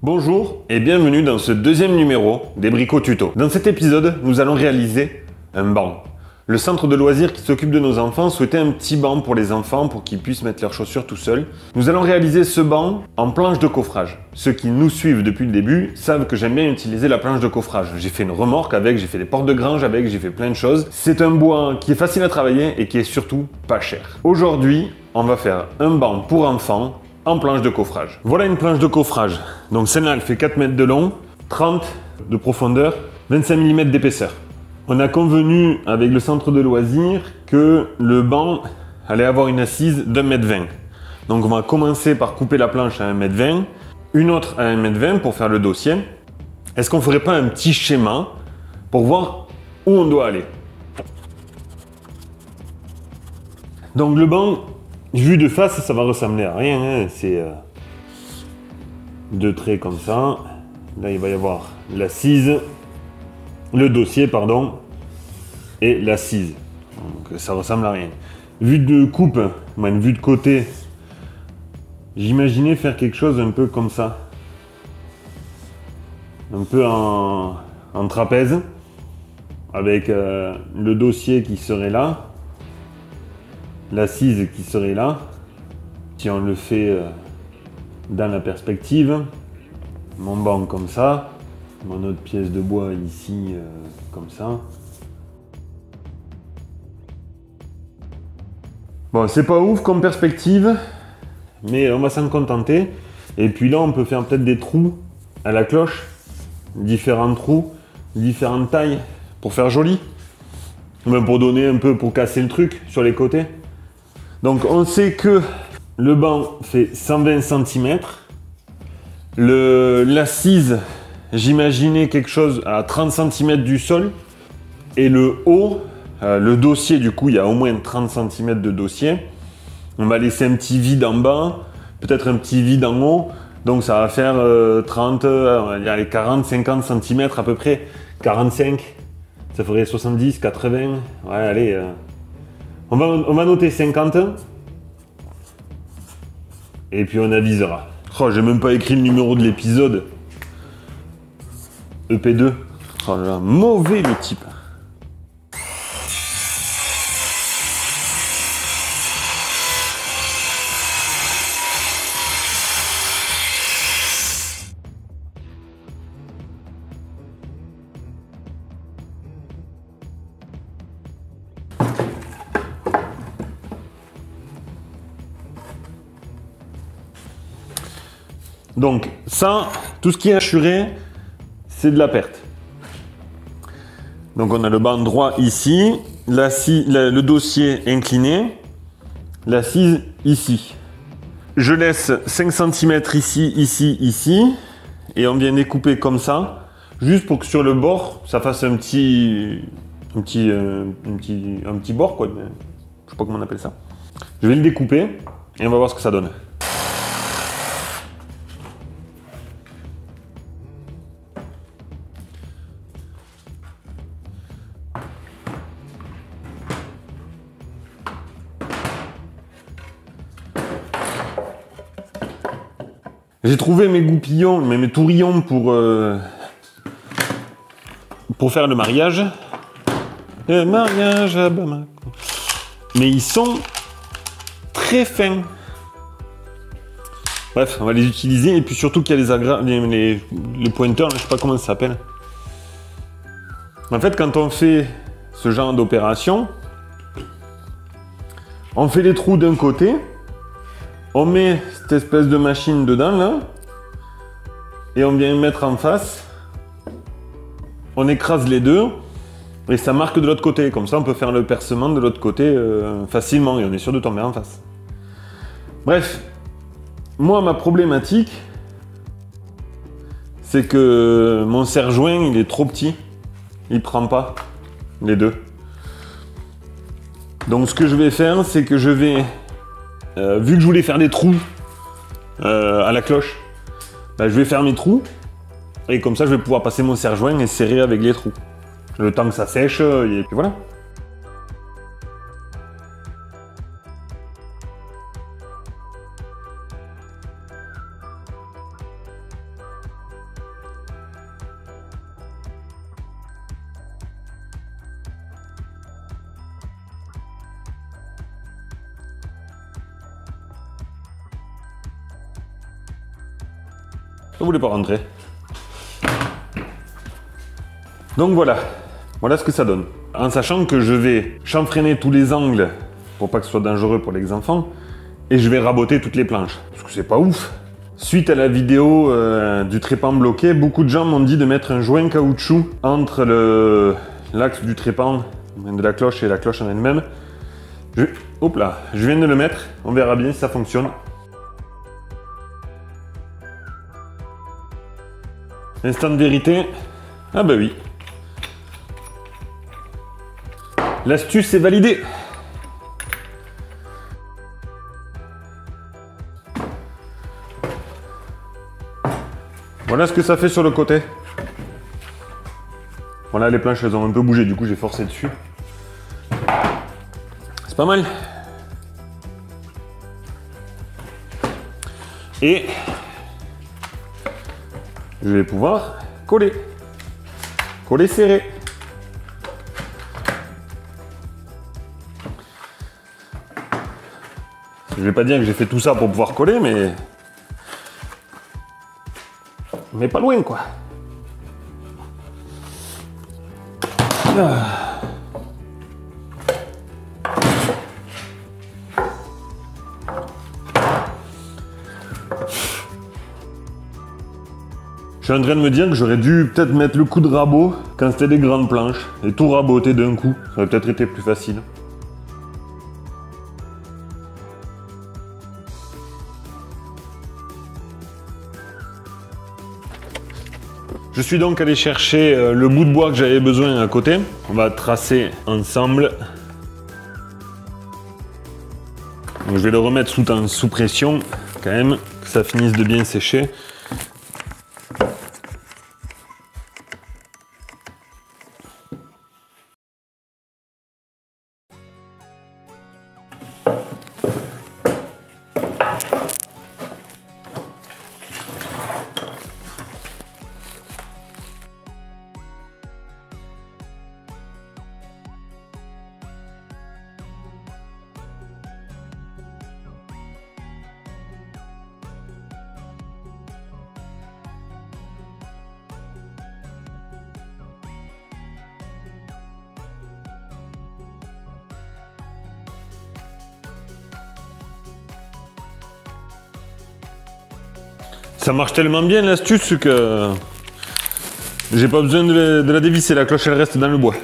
Bonjour et bienvenue dans ce deuxième numéro des Bricots Tuto. Dans cet épisode, nous allons réaliser un banc. Le centre de loisirs qui s'occupe de nos enfants souhaitait un petit banc pour les enfants pour qu'ils puissent mettre leurs chaussures tout seuls. Nous allons réaliser ce banc en planche de coffrage. Ceux qui nous suivent depuis le début savent que j'aime bien utiliser la planche de coffrage. J'ai fait une remorque avec, j'ai fait des portes de grange avec, j'ai fait plein de choses. C'est un bois qui est facile à travailler et qui est surtout pas cher. Aujourd'hui, on va faire un banc pour enfants en planche de coffrage. Voilà une planche de coffrage. Donc celle-là, elle fait 4 mètres de long, 30 de profondeur, 25 mm d'épaisseur. On a convenu avec le centre de loisirs que le banc allait avoir une assise d'1,20 m. Donc on va commencer par couper la planche à 1,20 m, une autre à 1,20 m pour faire le dossier. Est-ce qu'on ferait pas un petit schéma pour voir où on doit aller? Donc le banc, vu de face, ça va ressembler à rien, hein. C'est deux traits comme ça. Là, il va y avoir l'assise, le dossier, pardon, et l'assise. Donc ça ressemble à rien. Vue de coupe, une vue de côté, j'imaginais faire quelque chose un peu comme ça. Un peu en trapèze, avec le dossier qui serait là. L'assise qui serait là, si on le fait dans la perspective, mon banc comme ça, mon autre pièce de bois ici comme ça. Bon, c'est pas ouf comme perspective, mais on va s'en contenter. Et puis là, on peut faire peut-être des trous à la cloche, différents trous, différentes tailles, pour faire joli. Même pour donner un peu, pour casser le truc sur les côtés. Donc on sait que le banc fait 120 cm. L'assise, j'imaginais quelque chose à 30 cm du sol. Et le haut, le dossier, du coup, il y a au moins 30 cm de dossier. On va laisser un petit vide en bas, peut-être un petit vide en haut. Donc ça va faire 30, on va dire les 40, 50 cm à peu près. 45, ça ferait 70, 80. Ouais, allez... On va noter 50. Et puis on avisera. Oh, j'ai même pas écrit le numéro de l'épisode. EP2. Oh là là, mauvais le type. Donc ça, tout ce qui est hachuré, c'est de la perte. Donc on a le banc droit ici, le dossier incliné, l'assise ici. Je laisse 5 cm ici, ici, ici, et on vient découper comme ça, juste pour que sur le bord, ça fasse un petit bord, quoi. Je sais pas comment on appelle ça. Je vais le découper et on va voir ce que ça donne. J'ai trouvé mes goupillons, mes tourillons pour faire le mariage. Le mariage à Bamako. Mais ils sont très fins. Bref, on va les utiliser. Et puis surtout qu'il y a les pointeurs, là, je sais pas comment ça s'appelle. En fait, quand on fait ce genre d'opération, on fait les trous d'un côté. On met cette espèce de machine dedans, là, et on vient mettre en face. On écrase les deux, et ça marque de l'autre côté. Comme ça, on peut faire le percement de l'autre côté facilement, et on est sûr de tomber en face. Bref, moi, ma problématique, c'est que mon serre-joint, il est trop petit. Il prend pas les deux. Donc, ce que je vais faire, c'est que je vais... vu que je voulais faire des trous à la cloche, je vais faire mes trous et comme ça je vais pouvoir passer mon serre-joint et serrer avec les trous. Le temps que ça sèche et puis voilà. Ça voulait pas rentrer. Donc voilà. Voilà ce que ça donne. En sachant que je vais chanfreiner tous les angles pour pas que ce soit dangereux pour les enfants. Et je vais raboter toutes les planches. Parce que c'est pas ouf. Suite à la vidéo du trépan bloqué, beaucoup de gens m'ont dit de mettre un joint caoutchouc entre l'axe du trépan, de la cloche et la cloche en elle-même. Hop là, je viens de le mettre, on verra bien si ça fonctionne. Instant de vérité, ah bah oui. L'astuce est validée. Voilà ce que ça fait sur le côté. Voilà, les planches elles ont un peu bougé, du coup j'ai forcé dessus. C'est pas mal. Et je vais pouvoir coller. Coller serré. Je vais pas dire que j'ai fait tout ça pour pouvoir coller, mais pas loin quoi. Ah. Je suis en train de me dire que j'aurais dû peut-être mettre le coup de rabot quand c'était des grandes planches et tout raboter d'un coup. Ça aurait peut-être été plus facile. Je suis donc allé chercher le bout de bois que j'avais besoin à côté. On va tracer ensemble. Donc je vais le remettre sous pression quand même, que ça finisse de bien sécher. Ça marche tellement bien l'astuce que j'ai pas besoin de la dévisser, la cloche elle reste dans le bois.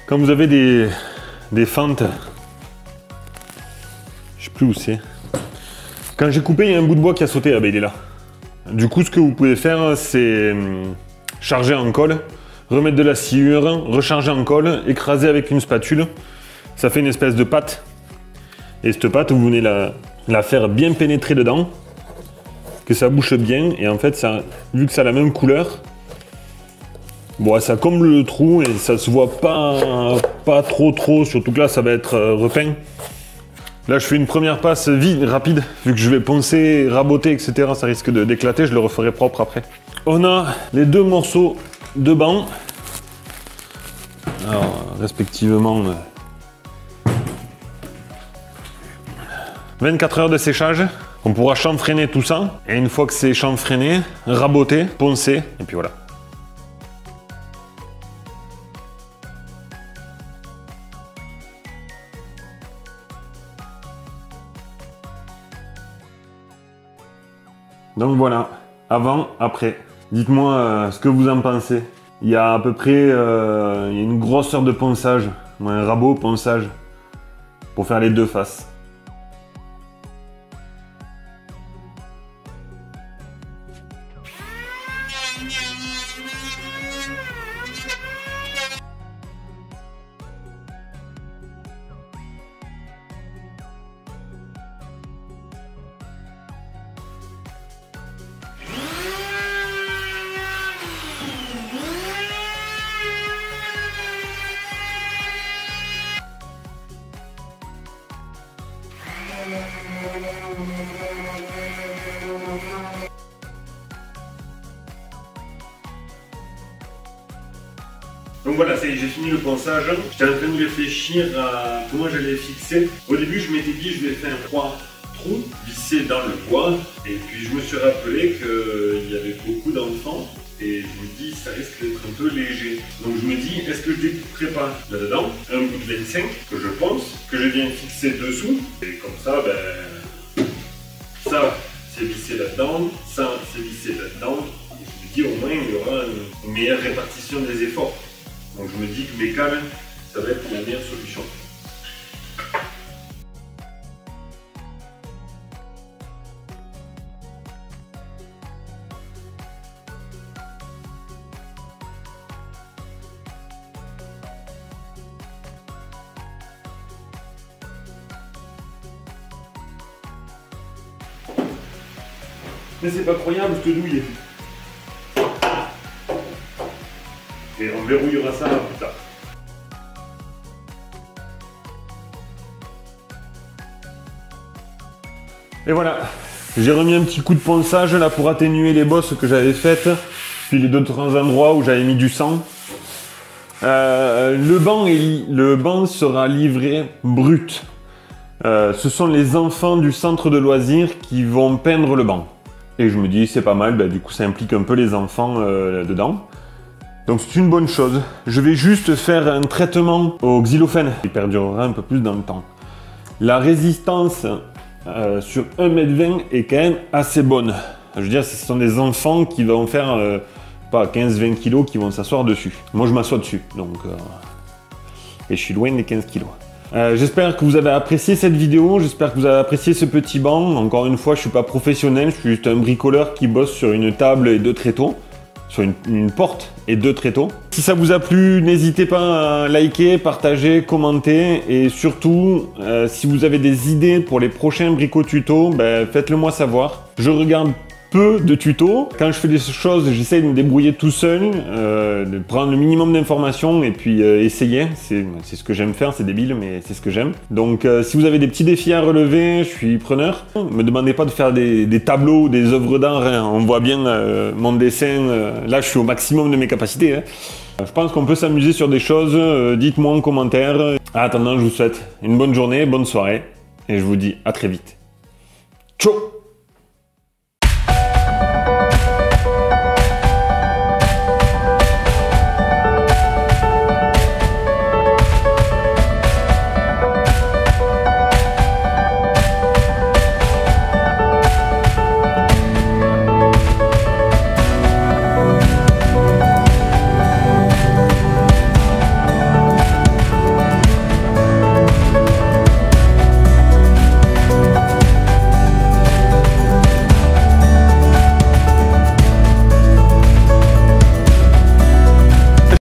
Quand vous avez des fentes, je sais plus où c'est. Quand j'ai coupé, il y a un bout de bois qui a sauté, ah ben il est là. Du coup, ce que vous pouvez faire, c'est charger en colle, remettre de la sciure, recharger en colle, écraser avec une spatule. Ça fait une espèce de pâte. Et cette pâte, vous venez la faire bien pénétrer dedans, que ça bouche bien. Et en fait, vu que ça a la même couleur, bon, ça comble le trou et ça se voit pas trop, surtout que là, ça va être repeint. Là, je fais une première passe rapide, vu que je vais poncer, raboter, etc. Ça risque d'éclater, je le referai propre après. On a les deux morceaux de banc. Alors, respectivement, 24 heures de séchage. On pourra chanfreiner tout ça. Et une fois que c'est chanfreiné, raboter, poncer, et puis voilà. Donc voilà, avant, après. Dites-moi ce que vous en pensez. Il y a à peu près il y a une grosseur de ponçage, un rabot ponçage, pour faire les deux faces. Donc voilà, ça y est, j'ai fini le ponçage. J'étais en train de réfléchir à comment j'allais fixer. Au début, je m'étais dit, je vais faire 3 trous vissés dans le bois. Et puis, je me suis rappelé qu'il y avait beaucoup d'enfants. Et je me dis, ça risque d'être un peu léger. Donc je me dis, est-ce que je découperai pas là-dedans un bout de 25 que je ponce, que je viens fixer dessous. Et comme ça, ben, ça c'est vissé là-dedans, ça c'est vissé là-dedans. Et je me dis, au moins, il y aura une meilleure répartition des efforts. Donc je me dis que mes câbles, ça va être la meilleure solution. Mais c'est pas croyable ce douille. Et on verrouillera ça plus tard. Et voilà, j'ai remis un petit coup de ponçage là pour atténuer les bosses que j'avais faites, puis les d'autres endroits où j'avais mis du sang. Le banc sera livré brut. Ce sont les enfants du centre de loisirs qui vont peindre le banc. Et je me dis, c'est pas mal, bah, du coup ça implique un peu les enfants dedans. Donc c'est une bonne chose. Je vais juste faire un traitement au xylophène. Il perdurera un peu plus dans le temps. La résistance sur 1,20 m est quand même assez bonne. Je veux dire, ce sont des enfants qui vont faire pas 15-20 kg qui vont s'asseoir dessus. Moi je m'assois dessus, donc et je suis loin des 15 kg. J'espère que vous avez apprécié cette vidéo, j'espère que vous avez apprécié ce petit banc. Encore une fois, je suis pas professionnel, je suis juste un bricoleur qui bosse sur une table et 2 tréteaux, sur une porte et 2 tréteaux. Si ça vous a plu, n'hésitez pas à liker, partager, commenter et surtout, si vous avez des idées pour les prochains bricots tutos, ben, faites-le moi savoir. Je regarde peu de tutos. Quand je fais des choses, j'essaie de me débrouiller tout seul, de prendre le minimum d'informations et puis essayer. C'est ce que j'aime faire, c'est débile, mais c'est ce que j'aime. Donc si vous avez des petits défis à relever, je suis preneur. Ne me demandez pas de faire des tableaux, des œuvres d'art. Hein. On voit bien mon dessin. Là, je suis au maximum de mes capacités. Hein. Je pense qu'on peut s'amuser sur des choses. Dites-moi en commentaire. En attendant, je vous souhaite une bonne journée, bonne soirée. Et je vous dis à très vite. Ciao!